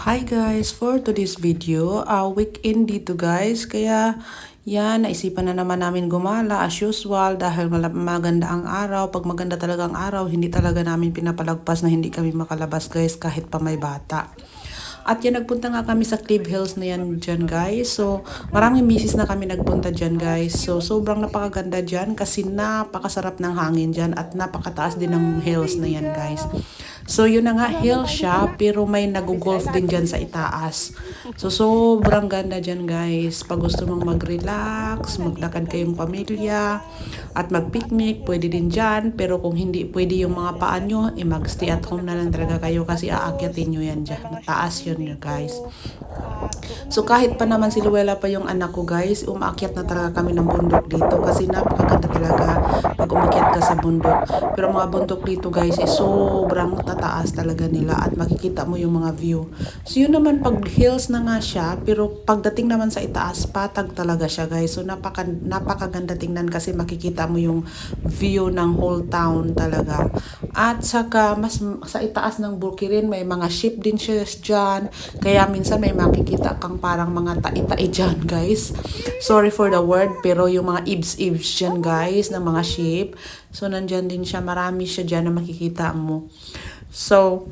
Hi guys, for today's video, weekend dito guys, kaya yan, naisipan na naman namin gumala as usual dahil maganda ang araw. Pag maganda talaga ang araw, hindi talaga namin pinapalagpas na hindi kami makalabas guys kahit pa may bata. At yan, nagpunta nga kami sa Clive Hills na yan dyan guys. So, maraming misis na kami nagpunta dyan guys. So, sobrang napakaganda dyan kasi napakasarap ng hangin dyan at napakataas din ng hills na yan guys. So, yun na nga, hill siya, pero may nag-golf din dyan sa itaas. So, sobrang ganda dyan guys. Pag gusto mong mag-relax, maglakad kayong pamilya, at mag-picnic, pwede din dyan. Pero kung hindi pwede yung mga paa nyo, mag-stay at home na lang talaga kayo kasi aakyatin nyo yan dyan. Mataas yun guys. So, kahit pa naman si Luella pa yung anak ko guys, umaakyat na talaga kami ng bundok dito kasi napakaganda talaga pag umakyat ka sa bundok. Pero mga bundok dito guys is sobrang tataas talaga nila at makikita mo yung mga view. So, yun naman pag hills na nga siya, pero pagdating naman sa itaas, patag talaga siya guys. So, napakaganda tingnan kasi makikita mo yung view ng whole town talaga. At saka, mas sa itaas ng Bukirin, may mga ship din siya dyan. Kaya minsan may makikita kang parang mga tai-tai dyan guys. Sorry for the word, pero yung mga ibs-ibs dyan guys, ng mga ship. So, nandyan din siya. Marami siya dyan na makikita mo. So,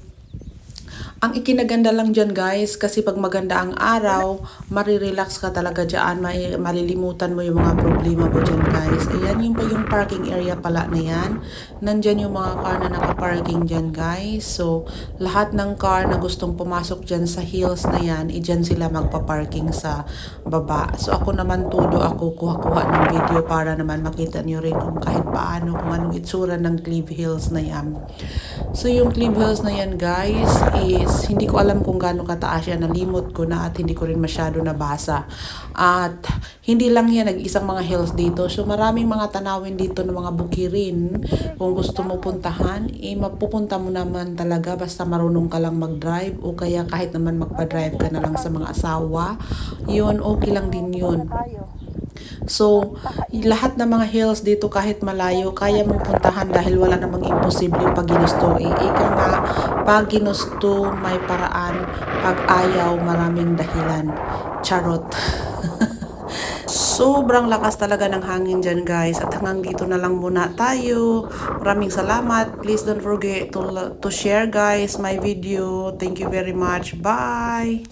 ang ikinaganda lang dyan guys, kasi pag maganda ang araw, marirelax ka talaga dyan, malilimutan mo yung mga problema mo dyan guys. Ayan yung parking area pala na yan. Nandyan yung mga car na nakaparking dyan guys. So, lahat ng car na gustong pumasok dyan sa hills na yan, dyan sila magpa-parking sa baba. So, ako naman ako kuha-kuha ng video para naman makita nyo rin kung kahit paano, kung anong itsura ng Clive Hills na yan. So, yung Clive Hills na yan guys is hindi ko alam kung gaano kataas yan, nalimot ko na at hindi ko rin masyado nabasa. At hindi lang yan nag-isang mga hills dito. So maraming mga tanawin dito ng mga bukirin. Kung gusto mo puntahan, mapupunta mo naman talaga basta marunong ka lang mag-drive o kaya kahit naman magpa-drive ka na lang sa mga asawa. Yun, okay lang din yun. So, lahat ng mga hills dito kahit malayo, kaya mong puntahan dahil wala namang imposible pag ginusto. Ika nga, pag ginusto, may paraan. Pag ayaw, maraming dahilan. Charot. Sobrang lakas talaga ng hangin dyan guys. At hanggang dito na lang muna tayo. Maraming salamat. Please don't forget to share guys my video. Thank you very much. Bye!